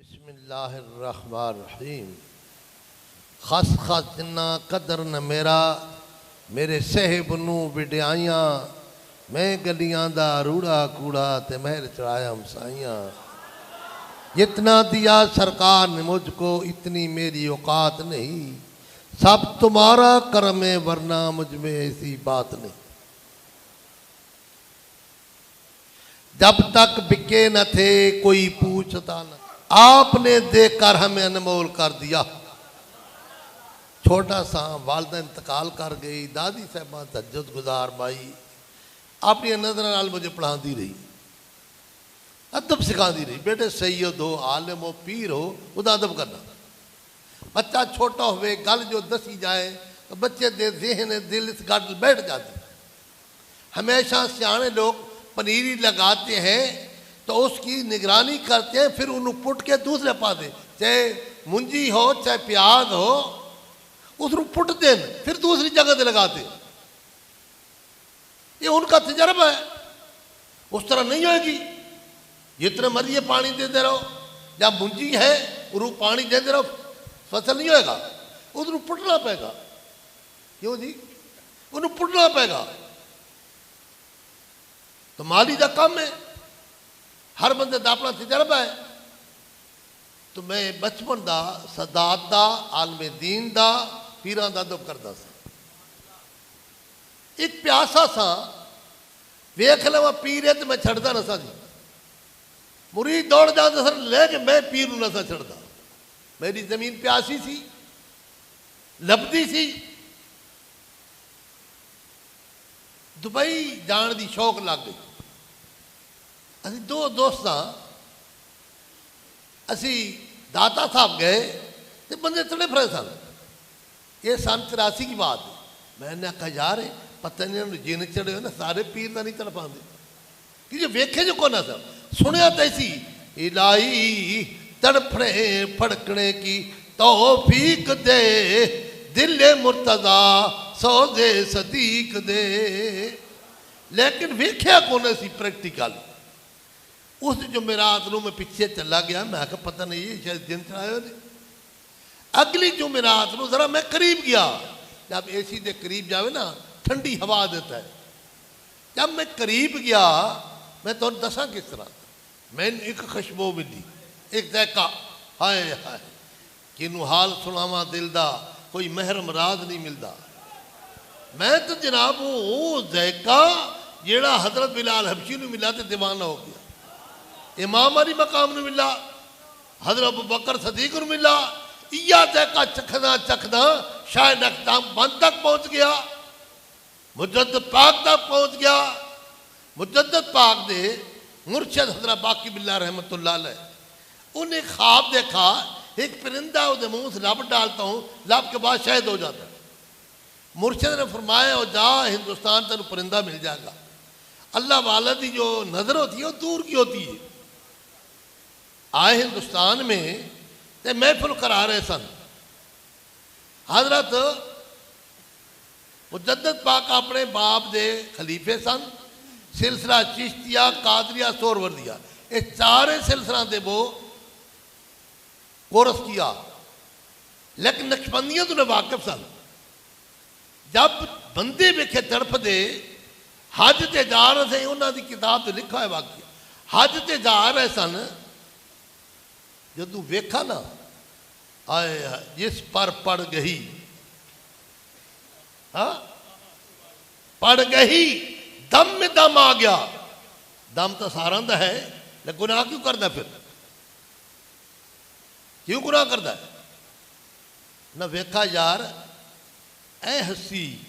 बिस्मिल्लाहिर्रहमानिर्रहीम। खस खस जिन्ना कदर न मेरा मेरे सहब नू विड्याइयां मैं गलियां दा रूड़ा कूड़ा ते महल चढ़ाया हमसाइयां। जितना दिया सरकार ने मुझको इतनी मेरी औकात नहीं, सब तुम्हारा करम है वरना मुझ में ऐसी बात नहीं। जब तक बिके न थे कोई पूछता न, आपने देखकर हमें अनमोल कर दिया। छोटा सा वालदा इंतकाल कर गई, दादी साहबा तहज्जुद गुजार माई अपनी नजर नाल मुझे पढ़ाती रही, अदब सिखाती रही। बेटे सैयद हो, आलिम हो, पीर हो, उदा अदब करना। बच्चा छोटा होवे गल जो दसी जाए तो बच्चे दे ज़हन दिल इस गल बैठ जाती। हमेशा सियाने लोग पनीरी लगाते हैं तो उसकी निगरानी करते हैं, फिर उन्हें पुट के दूसरे पासे चाहे मुंजी हो चाहे प्याज हो उसको पुट देन फिर दूसरी जगह से लगाते। ये उनका तजर्बा है। उस तरह नहीं होगी। जितने मर्जी पानी देते रहो, जब मुंजी है उन्हें पानी देते रहो, फसल नहीं होएगा, उसको पुटना पेगा। क्यों जी? उन्हें पुटना पेगा। तो माली का काम है, हर बंदे का अपना तजर्बा है। तो मैं बचपन का सदात का आलमे दीन का पीरां का अदब करता सा। एक प्यासा सा वेख लवा पीर है तो मैं छड़ता ना सा जी। मुरीद दौड़ जाता सर लेके मैं पीर ना सा छड़ता। मेरी जमीन प्यासी सी, लभदी सी। दुबई जाने की शौक लग गई। असी दो दोस्त असी दाता साहब गए तो बंदे तड़े फरे सन। ये सन 83 की बात है। मैंने आखा यार पता नहीं जिन चढ़े हो ना सारे पीर ना नहीं चढ़ पाते कि जो वेखे जो कोना सर सुनिया तो ऐसी इलाही तड़फड़े फड़कने की तौफीक दे, दिल मुर्तजा सौदे सदीक दे। लेकिन वेख्या कोने सी प्रैक्टिकल। उस जुमेरात में मैं पिछे चला गया, मैं आखा पता नहीं ये शायद दिन चढ़ाया नहीं। अगली जुमेरात में जरा मैं करीब गया। जब एसी के करीब जावे ना ठंडी हवा देता है। जब मैं करीब गया मैं तो दसा किस तरह मैंने एक खुशबू मिली, एक जैका। हाय हाय किनू हाल सुनावा दिल दा, कोई महरम राज नहीं मिलता। मैं तो जनाब वो जैका जेड़ा हजरत बिलाल हबशी ने मिला तो दीवाना हो गया। इमाम अली मकाम ने मिला, हजरत अबू बकर सदीक ने मिला। इया जैका चखदा चखदा शायद अख्ताम बंद तक पहुंच गया, मुजद्दद पाक तक पहुंच गया। मुजद्दद पाक दे मुर्शद हजरत बाकी बिल्ला रहमतुल्लाह अलैह उन्हें ख्वाब देखा एक परिंदा उसके मुंह से लब डालता हूँ, लब के बाद शहीद हो जाता है। मुर्शद ने फरमाया और जा हिंदुस्तान तेन परिंदा मिल जाएगा। अल्लाह वाला की जो नजर होती है वो दूर की होती है। आए हिंदुस्तान में ते महफिल करा रहे सन। हजरत मुजद्दद पाक अपने बाप दे खलीफे सन। सिलसिला चिश्तिया कादरिया सोहरवर्दिया ये चारे सिलसिला दे वो कोरस किया। लेकिन नक्शबंदियां तो वाकिफ सन। जब बंदे वेखे तड़फ दे हज से जा रहे थे, उन्होंने किताब से लिखा है वाक्य हज से जा रहे सन। जदू वेखा ना आए जिस पर पड़ गई, हाँ पड़ गई दम में दम आ गया। दम तो सारा दा है, लेकिन गुनाह क्यों करता? फिर क्यों गुनाह करता है? ना वेखा यार ऐ हसी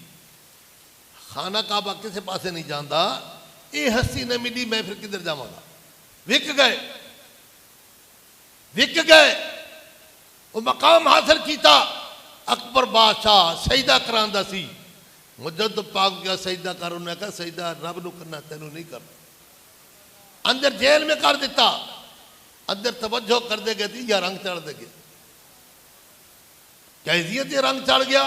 खाना काबा किसी पासे नहीं जाता, ये हसी न मिली मैं फिर किधर जावांगा। विक गए, विक गए। वो मकाम हासिल किया। अकबर बादशाह सजदा करांदा सी। मुजद्दद पाक गया सजदा कर, उन्हें कहा सजदा रब नूं करना तेनू नहीं करना। अंदर जेल में कर दिता। अंदर तवज्जो कर दे गए या रंग चढ़ दे गए, कैदियत रंग चढ़ गया।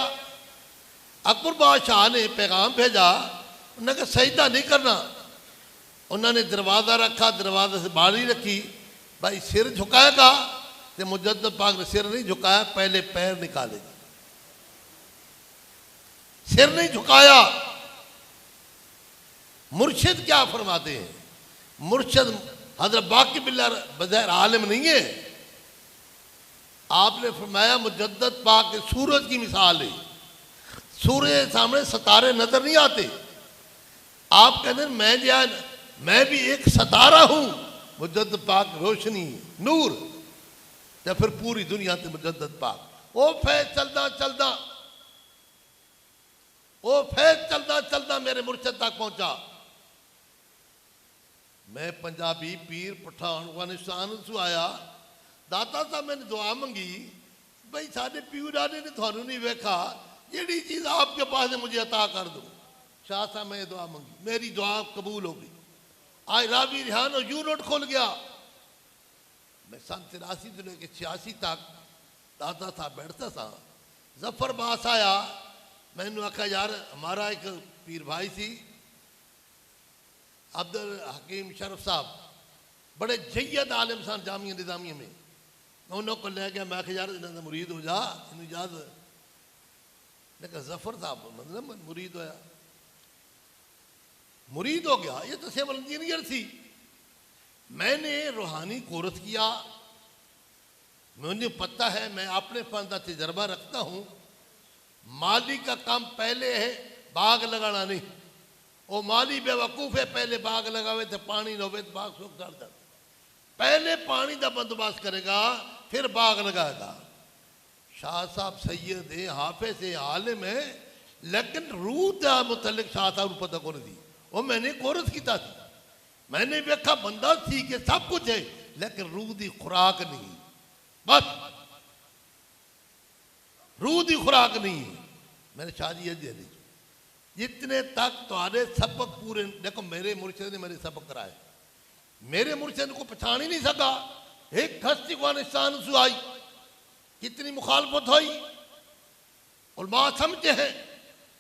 अकबर बादशाह ने पैगाम भेजा, उन्होंने कहा सजदा नहीं करना। उन्होंने दरवाज़ा रखा, दरवाजे से बारी रखी, भाई सिर झुकाएगा तो मुजद्दद पाक ने सिर नहीं झुकाया, पहले पैर निकाले, सिर नहीं झुकाया। मुर्शिद क्या फरमाते हैं? मुर्शिद हजरत बाकी बिल्ला बज़ैर आलिम नहीं है। आपने फरमाया मुजद्दद पाक के सूरज की मिसाल है, सूरज के सामने सितारे नजर नहीं आते। आप कहते हैं मैं भी एक सितारा हूं, मुजद्दद पाक रोशनी नूर, तो फिर पूरी दुनिया से मुजद्दद पाक ओ फैज चलदा चलदा, ओ फैज चलदा चलदा मेरे मुर्शिद तक पहुंचा। मैं पंजाबी पीर पठान अफगानिस्तान से आया, दाता साहब मैंने दुआ मंगी, भाई साढ़े पीर डाले ने थानू नहीं वेखा, जेड़ी चीज आपके पास है मुझे अता कर दो। शाह साहब मैं दुआ मंगी, मेरी दुआ कबूल हो गई। आज रावी रिहान और यू रोड खुल गया। मैं सन 83 से लेकर 86 तक दाता साहब बैठता था। जफर बास आया, मैंने आखा यार हमारा एक पीर भाई सी अब्दुल हकीम शरफ साहब, बड़े जयद आलिम सन जामिया निजामिया में, मैं उन्होंने को ले गया। मैं आखा यार इन्होंने मुरीद हो जा, इन इजाजत। लेकिन जफर साहब मतलब मुरीद होया, मुरीद हो गया, ये तो सिविल इंजीनियर थी। मैंने रूहानी कोर्स किया, मुझे पता है, मैं अपने फन का तजर्बा रखता हूँ। माली का काम पहले है, बाग लगाना नहीं। वो माली बेवकूफ है, पहले बाग लगावे तो पानी न होवे तो बाग सूख जाता। पहले पानी का बंदोबस्त करेगा फिर बाग लगाएगा। शाह साहब सैयद है, हाफिज है, आलिम है, लेकिन रूह का मुतल्लिक शाह साहब को पता को नहीं थी। वो मैंने कोर्स किया थी, मैंने देखा बंदा ठीक है, सब कुछ है, लेकिन रूह की खुराक नहीं। बस रूह की खुराक नहीं है। मैंने शाह जी दे दी, जितने तक तुम्हारे सबक पूरे, देखो मेरे मुर्शिद ने मेरे सबक कराए, मेरे मुर्शिद को पहचान ही नहीं सका। एक हस्ती अफगानिस्तान से आई, कितनी मुखालफत हुई, उलमा समझते हैं,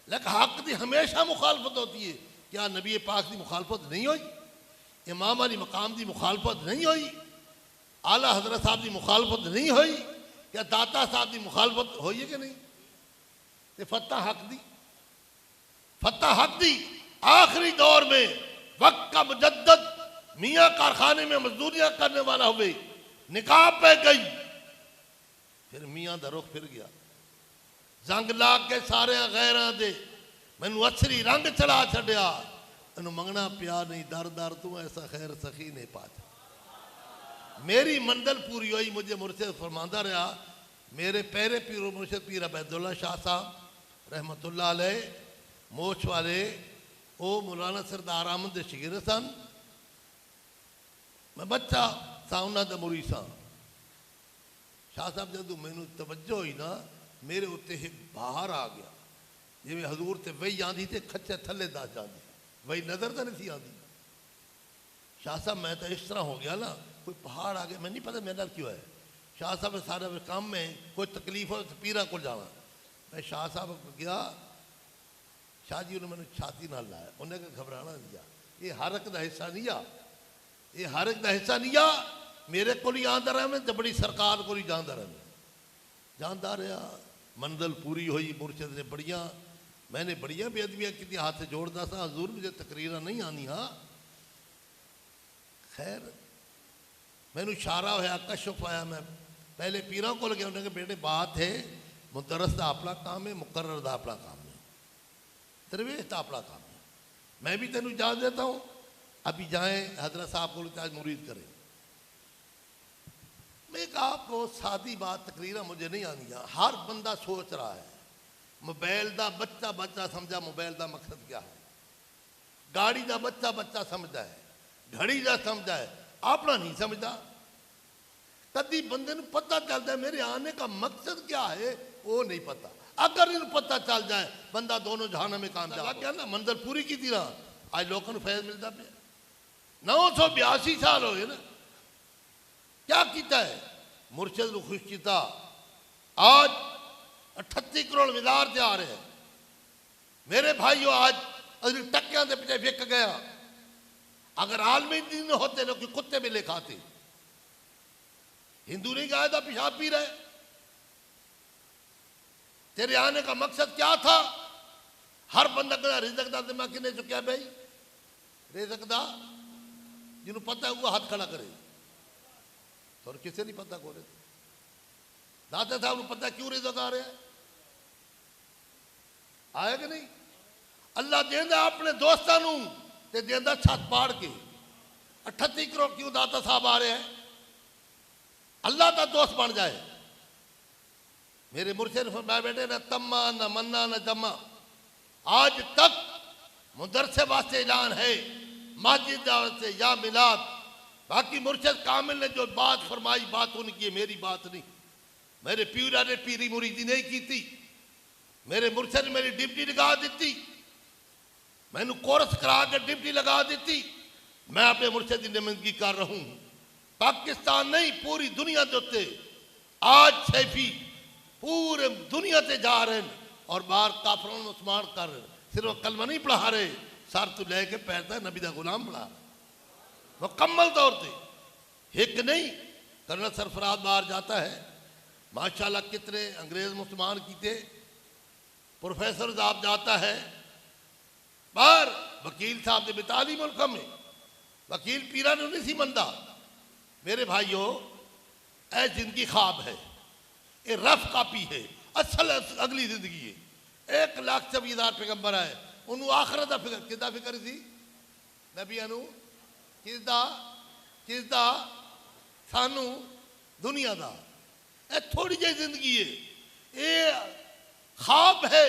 लेकिन हक की हमेशा मुखालफत होती है। क्या नबी पाक की मुखालफत नहीं हुई? इमाम अली मकाम की मुखालफत नहीं हुई? आला हजरत साहब की मुखालफत नहीं हुई? क्या दाता साहब की मुखालफत हुई है कि नहीं? तो फतह हक दी, फतह हक दी। आखिरी दौर में वक्त का मुजद्दद मियाँ कारखाने में मजदूरियां करने वाला हुए, निकाह पे गई, फिर मियाँ दा रुख फिर गया। जंग लाग के सारे गैरां दे मैनू असरी रंग चढ़ा छड़िया, तेन मंगना पिया नहीं, दर दर तू ऐसा खैर सखी नहीं पाता। मेरी मंजिल पूरी हुई, मुझे मुर्शिद फरमांदा रहा। मेरे पहले पीर मुर्शिद पीर अबैदुल्ला शाह साहब रहमतुल्लाह अलैह मोछ वाले, वो मौलाना सरदार अहमद दे शिगिर सन। मैं बच्चा सा उन्होंने मुरीद सा। शाह साहब जदों मैनू तवज्जो हुई ना, मेरे उत्ते एक बाहर आ गया, जिमें हजूर ते वही आंदी ते खच्चे थले दस जाती, वही नजर तो नहीं थी आती। शाह साहब मैं तो इस तरह हो गया ना, कोई पहाड़ आ गया, मैं नहीं पता मेरे नाल क्यों है। शाह साहब सारा काम में कोई तकलीफ हो तो पीरा को जाना। मैं शाह साहब को गया, शाह जी उन्होंने मैंने छाती नाल लाया, उन्हें कहा घबराना नहीं जा, ये हरक का हिस्सा नहीं आ, ये हरक का हिस्सा नहीं आ। मेरे को ही आंदा रहा, मैं तो बड़ी सरकार को ही जानता रहा, जानता रहा। मंजिल पूरी हुई, मुर्शिद ने बड़िया, मैंने बड़िया बेअदबियाँ की, हाथ से जोड़ता था, हजूर मुझे तकरीर नहीं आनी। हाँ खैर मैनू इशारा होया, कशफ आया। मैं पहले पीरा को गया, उन्होंने कहा बेटे बात है, मुदरस का अपना काम है, मुकर्रर का अपना काम है, दरवेश का अपना काम है। मैं भी तेन इजाजत देता हूँ, अभी जाएं हजरत साहब को आज मुरीद करें। मैं आपको सादी बात तकरीर मुझे नहीं आनी। हर बंदा सोच रहा है मोबाइल का बच्चा बच्चा समझा मोबाइल का मकसद क्या है, गाड़ी का बच्चा बच्चा समझता है, घड़ी का समझता है, अपना नहीं समझता। कभी बंदे को पता चलता है मेरे आने का मकसद क्या है, वो नहीं पता। अगर इन पता चल जाए बंदा दोनों जहाना में कामयाब क्या ना, मंजिल पूरी की थी ना। आज लोगों को फैज मिलता पे 982 साल हो गए ना, क्या किया है मुर्शिद को खुश किया। आज 38 करोड़ मिलार से आ रहे हैं मेरे भाइयों। आज टक्कियां के पीछे विक गया। अगर आलमी दिन होते लोग कुत्ते भी ले खाते। हिंदू नहीं गाय का पेशाब पी रहे। तेरे आने का मकसद क्या था? हर बंदा कहता रिजक दा दिमाग किने चुक्या भाई, रिजक दा जिन्होंने पता है वो हाथ खड़ा करे। तो किसे नहीं पता को दाते साहब को पता क्यों रिजक आ रहा है? आया कि नहीं? अल्लाह देंदा अपने दोस्तों ते देंदा छत पाड़ के। 38 करोड़ क्यों दाता साहब आ रहे हैं? अल्लाह का दोस्त बन जाए। मेरे मुर्शिद ने फरमाया बेटे न तम्मा न मन्ना न जम्मा। आज तक मुदरसे वास्ते ऐलान है, माजिद से या मिलाद। बाकी मुर्शिद कामिल ने जो बात फरमाई बात उनकी है, मेरी बात नहीं। मेरे पीरा ने पीरी मुरीदी नहीं की थी। मेरे मुर्शिद ने मेरी डिप्टी लगा दी, मैंने कोरस करा के डिप्टी लगा दी। मैं अपने मुर्शिद की नुमाइंदगी कर रहा हूं। पाकिस्तान नहीं पूरी दुनिया के उत्ते आज सैफी पूरे दुनिया से जा रहे हैं और बाहर काफरों में उस्मान कर रहे हैं। सिर्फ कलमा नहीं पढ़ा रहे, सर तो लेके पैर तक नबी दा गुलाम पढ़ा मुकम्मल तौर पर। एक नहीं कर्नल सरफराज बाहर जाता है, माशाल्लाह कितने अंग्रेज मुसलमान कीते। प्रोफेसर साहब जाता है बाहर, वकील साहब ने बिताली मुल्क में वकील पीरा ने नहीं सी मनता। मेरे भाइयों ऐ जिंदगी ख्वाब है, ये रफ कापी है, असल अगली जिंदगी है। 1,26,000 पैगंबर है, उन्होंने आखिरत का फिक्र किदा फिक्र सी नबिया किसदा सानू दुनिया का। ये थोड़ी जी जिंदगी है, ये ख्वाब है,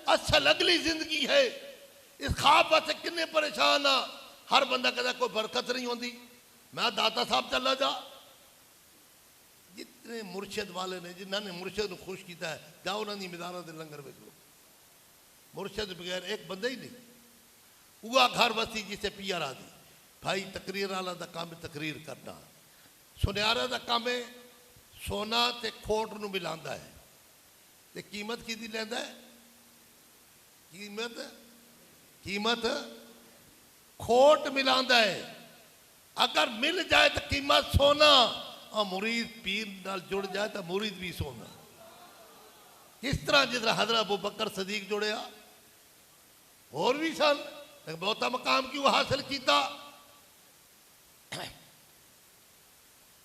असल अगली जिंदगी है। इस ख्वाब वास्ते किन्ने परेशान आ। हर बंदा कहता कोई बरकत नहीं होती। मैं दाता साहब चला जा। जितने मुर्शिद वाले ने जिन्होंने मुर्शिद को खुश किया है, जाओ उन्होंने मैदान के लंगर बेच लो। मुर्शिद बगैर एक बंदा ही नहीं। वह घर बसी जिसे पिया राजी भाई। तकरीर वाला का काम है तकरीर करना, सुनियारा का काम है सोना ते खोट नूं मिलांदा है। ते कीमत किहदी लैंदा है? कीमत खोट मिलांदा है। अगर मिल जाए तो कीमत सोना, और मुरीद पीर नाल जुड़ जाए तो मुरीद भी सोना। किस तरह जिस तरह हजरत अबू बकर सदीक जुड़िया, और भी सन बहुता मकाम क्यों हासिल किया।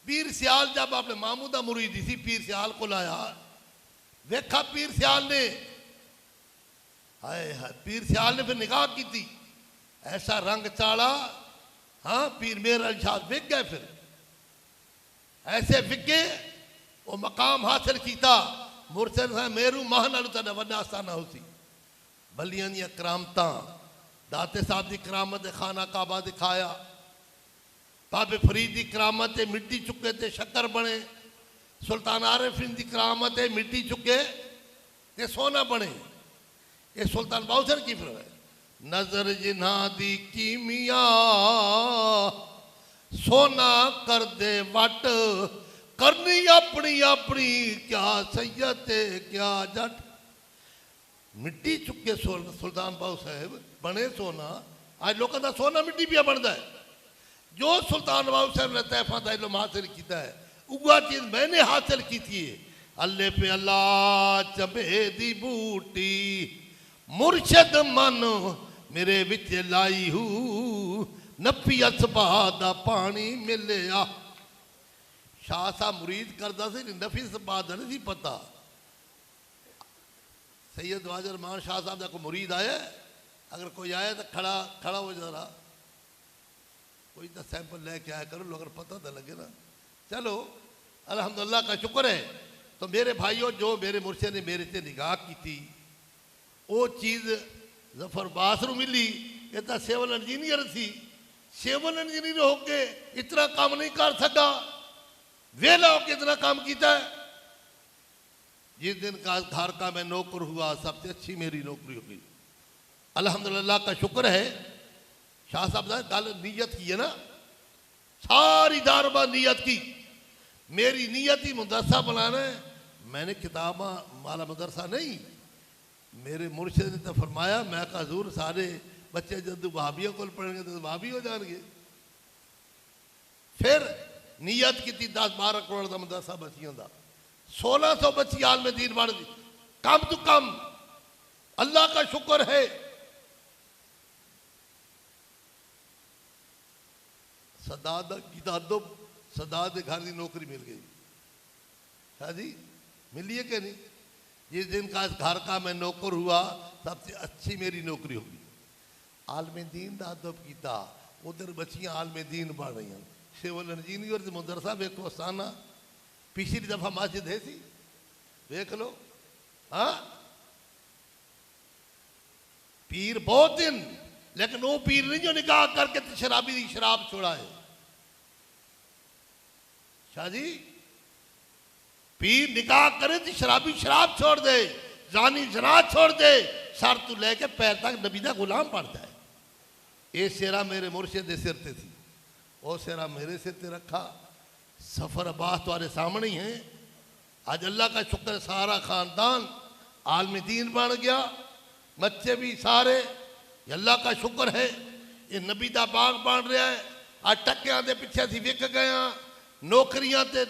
पीर सियाल जब अपने मामू का मुरीदी सी पीर सियाल को लाया, देखा पीर सियाल ने, हाय हाय, पीर सियाल ने फिर निगाह की थी, ऐसा रंग चाड़ा। हाँ पीर मेरा शाह बिक गए, फिर ऐसे बिके वो मकाम हासिल किया। मुर्शिद साहब मेरू माह नालू तेरा वड्डा आस्थाना होसी। बलियां दी करामत, दाते साहब की करामत खाना काबा दिखाया। बाबे फरीद की करामत मिट्टी चुके ते शक्कर बने। सुल्तान आरिफिन की करामत मिट्टी चुके ते सोना बने। ये सुल्तान बाउसर की फिर है। नजर जिन्हा दी कीमिया सोना कर दे वट, करनी अपनी अपनी क्या सैयद क्या जट। मिट्टी चुके सुल्तान बाहू साहब बने सोना। आज लोगों का सोना मिट्टी पिया बनता है। जो सुल्तान बाहू साहब ने तैफा का इल्म हासिल किया है, वह चीज मैंने हासिल की थी। अल्ले पे अल्लाह चबे दी बूटी, मुर्शद मन मेरे विच लाई हू, नफी असबा दा पानी मिलिया। शाह साहब मुरीद करता सी, नफी असबा दा नहीं पता। सैयद वाजिर रहमान शाह साहब का कोई मुरीद आया, अगर कोई आया तो खड़ा हो जरा, कोई तो सैंपल लेके आया करो, अगर पता तो लगे ना। चलो अल्हम्दुलिल्लाह का शुक्र है। तो मेरे भाइयों, जो मेरे मुर्शिद ने मेरे से निगाह की थी, वो चीज़ जफर बासरू मिली। ये तो सिविल इंजीनियर थी, सिविल इंजीनियर होके इतना काम नहीं कर सका, वेला होके इतना काम किया है। जिस दिन का घर का मैं नौकर हुआ, सबसे अच्छी मेरी नौकरी हो गई। अल्हम्दुलिल्लाह का शुक्र है। शाह साहब ने गल नीयत की है ना, सारी दारबा नीयत की। मेरी नीयत ही मदरसा बनाना है। मैंने किताब वाला मदरसा नहीं, मेरे मुर्शिद ने तो फरमाया, मैं कहा हजूर सारे बच्चे जब वहाबियों को पढ़ेंगे तो वहाबी हो जाएंगे। फिर नीयत की 10-12 करोड़ का मदरसा बच्चियों का 1600 बच्ची आलम दीन बन गई। कम तो कम अल्लाह का शुक्र है। सदाद की दादो सदाद के घर की नौकरी मिल गई। शाह जी मिली है कि नहीं? जिस दिन का इस घर का मैं नौकर हुआ सबसे अच्छी मेरी नौकरी होगी। आलम दीन का अदब किया, उधर बच्चियां आलम दीन बन रही हैं। सिविल इंजीनियर से मदरसा वेखो आसाना। पिछली दफा मस्जिद है सी, देख लो। हाँ पीर बहुत दिन, लेकिन वो पीर नहीं जो निकाह करके शराबी की शराब छोड़ाए। शाह जी पीर निकाह करे तो शराबी शराब छोड़ दे, जानी जना छोड़ दे, सर तू लेके पैर तक नबी का गुलाम बन जाए। ये सेरा मेरे मुर्शिद के सिर ते थी, वो सेरा मेरे सिर ते रखा। सफर अब्बास तुम्हारे सामने ही है। आज अल्लाह का शुक्र है सारा खानदान आलम दीन बन गया, बच्चे भी सारे। अल्लाह का शुक्र है ये नबी का बाग बन रहा है। आज टक्कियां के पिछे असीं विक गए हाँ, नौकरियां ते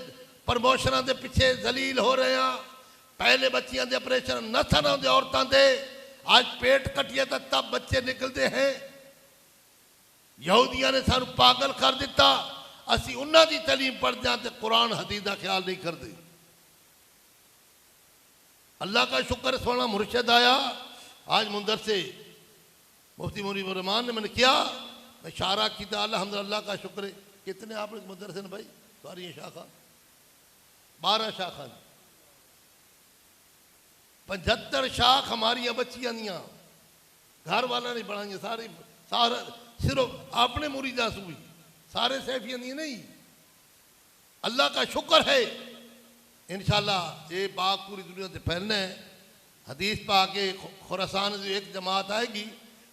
प्रमोशनां के पिछे जलील हो रहे हैं। पहले बच्चियां के ऑपरेशन नसन आते औरतों के, आज पेट कटिए तो तब बच्चे निकलते हैं। यहूदियों ने सानू पागल कर दिता। असी उन्हां दी तलीम पढ़ते हैं तो कुरान हदीस का ख्याल नहीं करते। अल्लाह का शुक्र सोना मुर्शद आया आज मुंदर से मुफ्ती मुनीब रहमान ने मैंने किया, मैं इशारा किया। अल्हम्दुलिल्लाह का शुक्र है। कितने आपने मदरसे ने भाई? सारी शाखा 12 शाखा, 75 शाख हमारी बच्चियां दियां घर वाला नहीं बनाई सारी। सारा सिर्फ अपने मुरीदा सूई, सारे सैफियां दी नहीं। अल्लाह का शुक्र है। इंशाअल्लाह ये बाग पूरी दुनिया से फैलना है। हदीस पा के खुरासान से एक जमात आएगी,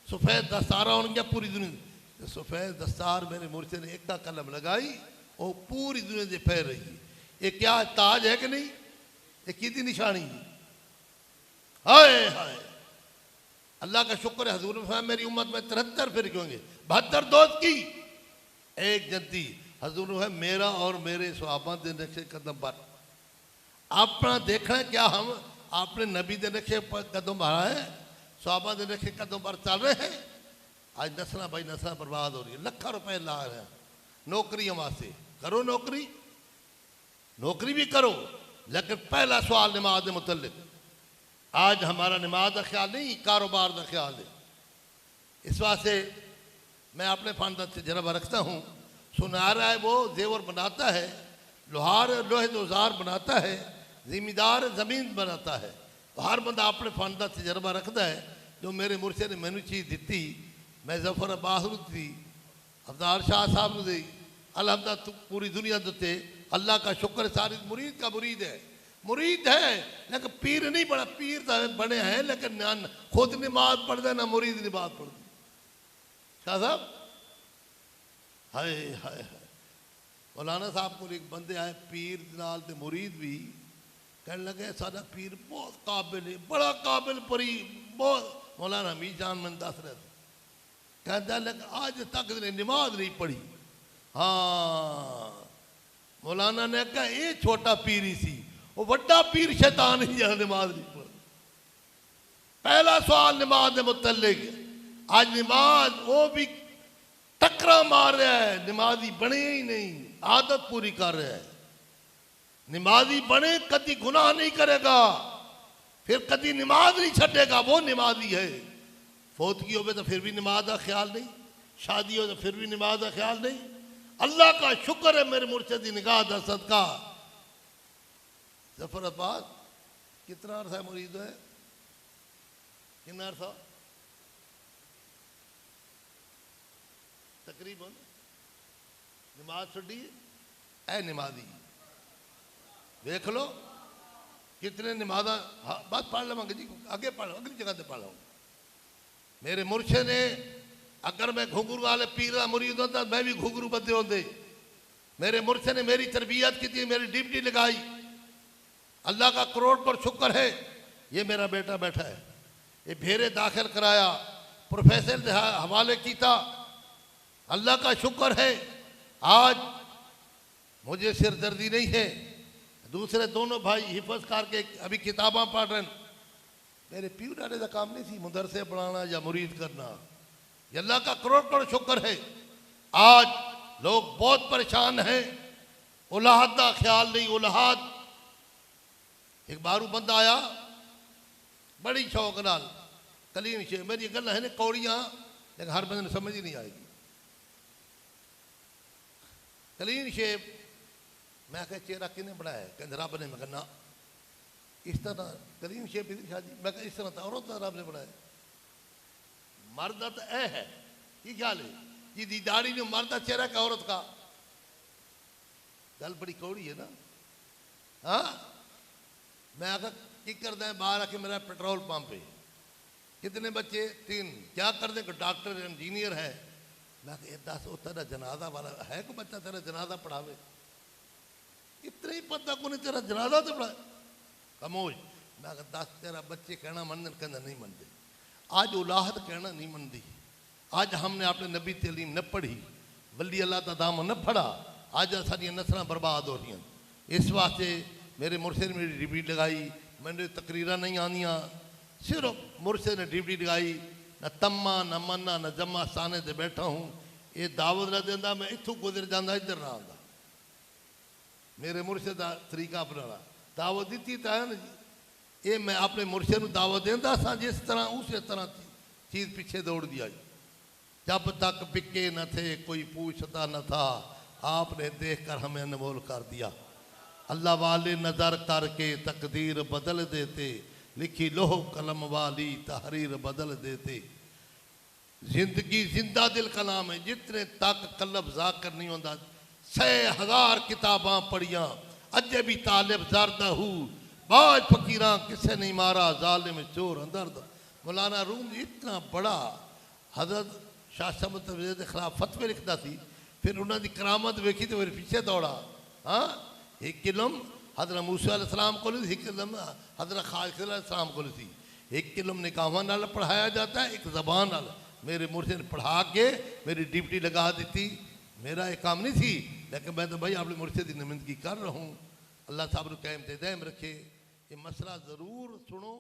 सफ़ेद दस्तार होंगे पूरी दुनिया। सफ़ेद दस्तार मेरे मुर्शिद ने एक का कलम लगाई, वो पूरी दुनिया से फैल रही है। ये क्या ताज है कि नहीं? ये कितनी निशानी है? हाय हाय अल्लाह का शुक्र है। हजूर मेरी उम्मत में 73 फिर होंगे, 72 दोस्त की एक जद्दी। हजूर है मेरा और मेरे सहाबा के नक्शे कदम पर अपना देखना क्या हम आपने नबी के नक्शे पर कदम बढ़ा है, सहाबा के नक्शे कदम पर चल रहे हैं। आज नस्ल भाई नस्ल बर्बाद हो रही है। लाखों रुपए ला रहे हैं नौकरियों वास्ते। करो नौकरी, नौकरी भी करो, लेकिन पहला सवाल नमाज के मुतल्लिक। आज हमारा नमाज का ख्याल नहीं, कारोबार का ख्याल है। इस वास्ते मैं अपने फानदान से जनाबा रखता हूँ। सुनारा है वो जेवर बनाता है, लोहार लोहे औजार बनाता है, जिम्मेदार जमीन बनाता है। तो हर बंदा अपने फानदान से तजर्बा रखता है। जो मेरे मुर्शिद ने मैनू चीज़ दी, मैं जफर अब्बास नूं दी, अवतार शाह साहब नूं दी। अल्हम्दुलिल्लाह पूरी दुनिया देते अल्लाह का शुक्र। सारी मुरीद का मुरीद है, मुरीद है लेकिन पीर नहीं बना। पीर तो बने हैं लेकिन खुद नमाज पढ़ते ना मुरीद नमाज पढ़ते। शाह साहब हाय हाय हाय मौलाना साहब को एक बंदे आए पीर नाल ते मुरीद भी कहने लगे साडा पीर बहुत काबिल है, बड़ा काबिल परी बहुत। मौलाना हमीद जान मैंने दस रहे थे, कहता लेकिन आज तक ने नमाज नहीं पढ़ी। हाँ मौलाना ने कहा ये छोटा पीर ही सी, वो बड़ा पीर शैतान ही जहाँ नमाज नहीं पढ़। पहला सवाल नमाज के मुतल्लिक। आज नमाज वो भी टकरा मार रहा है, नमाजी बने ही नहीं, आदत पूरी कर रहा है। नमाजी बने कभी गुनाह नहीं करेगा, फिर कभी नमाज नहीं छटेगा, वो नमाजी है। फौतगी हो तो फिर भी नमाज का ख्याल नहीं, शादी हो तो फिर भी नमाज का ख्याल नहीं। अल्लाह का शुक्र है मेरे मुर्शिद की निगाह दा सदका। जफर अब्बास कितना अरसा मुरीद है? कितना अरसा? तकरीबन नमाज छड़ी है नमाजी देख लो कितने नमाजा। हाँ बस पढ़ लवांगे जी, आगे पढ़ अगली जगह से पढ़ लूँगा। मेरे मुर्शिद ने अगर मैं घुंघरू वाले पीर का मुरीद होता मैं भी घुंघरू बदे होते। मेरे मुर्शिद ने मेरी तरबियत की थी, मेरी ड्यूटी लगाई। अल्लाह का करोड़ पर शुक्र है ये मेरा बेटा बैठा है, ये भेरे दाखिल कराया, प्रोफेसर के हवाले किया। अल्लाह का शुक्र है आज मुझे सिरदर्दी नहीं है। दूसरे दोनों भाई हिफज करके अभी किताबें पढ़ रहे हैं। मेरे पीर डाले का काम नहीं थी मदरसे पढ़ाना या मुरीद करना। ये अल्लाह का करोड़ करोड़ शुक्र है, आज लोग बहुत परेशान हैं। औलाद का ख्याल नहीं, औलाद। एक बारू बंदा आया बड़ी शौक नाल, कलीन शेख, मेरी गल है ने कौड़ियाँ, लेकिन हर बंदे समझ ही नहीं आएगी। कलीन शेख, मैं क्या चेहरा किने बनाया? कहते रब ने। मैं कहना इस तरह कलीन शेख शादी, मैं कहा इस तरह तो औरत रब ने बनाया। मर्द तो ऐ है, ये ख्याल है जी दाढ़ी ने मर्द का चेहरा का औरत का। गल बड़ी कौड़ी है ना। हाँ, मैं आखा की करता है बाहर आके, मेरा पेट्रोल पंप है, कितने बच्चे? 3। क्या कर दे? डॉक्टर इंजीनियर है। मैं दस वो तेरा जनाजा वाला है, को बच्चा तेरा जनाजा पढ़ावे? इतना ही पता को नहीं तेरा जनाजा तो पढ़ा कमोज। मैं दस तेरा बच्चे कहना मनते? कहना नहीं मनते। आज औलाद कहना नहीं मनती। आज हमने अपने नबी तलीम न पढ़ी, वली अल्लाह का दाम न पढ़ा, आज सारी नस्ल बर्बाद हो रही हैं। इस वास्ते मेरे मुर्शद ने मेरी ड्यूटी लगाई, मैंने तकरीरा नहीं आनिया, सिर्फ मुर्शद ने ड्यूटी लगाई। न तम्मा न मन्ना न जमा साने से बैठा हूँ। ये दावत न देंदा, मैं इतों गुजर जाता, इधर ना आता। मेरे मुर्शद का तरीका अपनाना। दावत दी तो है ना जी, ये मैं अपने मुर्शद को दावत देंदा सा, जिस तरह उस तरह चीज़ पीछे दौड़ दिया। जब तक पिके न थे कोई पूछता न था, आपने देखकर हमें अनमोल कर दिया। अल्लाह वाले नज़र करके तकदीर बदल देते, लिखी लोह कलम वाली तहरीर बदल देते। जिंदगी जिंदा दिल का नाम है, जितने तक कलब जाकर नहीं होता। 6,000 किताबां पढ़िया, अजे भी तालिब ज़रदा हूँ, बाज फकीरा किसे नहीं मारा, जालिम चोर अंदर। मौलाना रूम इतना बड़ा हजरत शाह समद के खिलाफ फतवे लिखता थी, फिर उन्होंने करामत वेखी तो फिर पीछे दौड़ा। हाँ, एक किलम हजरत मूसा अलैहिस्सलाम को ली, एक किलम हजरत खालिद अलैहिस्सलाम को ली। एक किलम निकाहों नाल पढ़ाया जाता है, एक ज़बान नाल। मेरे मुर्शिद ने पढ़ा के मेरी ड्यूटी लगा दी थी। मेरा एक काम नहीं थी, लेकिन मैं तो भाई अपने मुर्शिद की नुमाइंदगी कर रहा हूँ। अल्लाह साहब को कायम दायम रखे। ये मसला ज़रूर सुनो।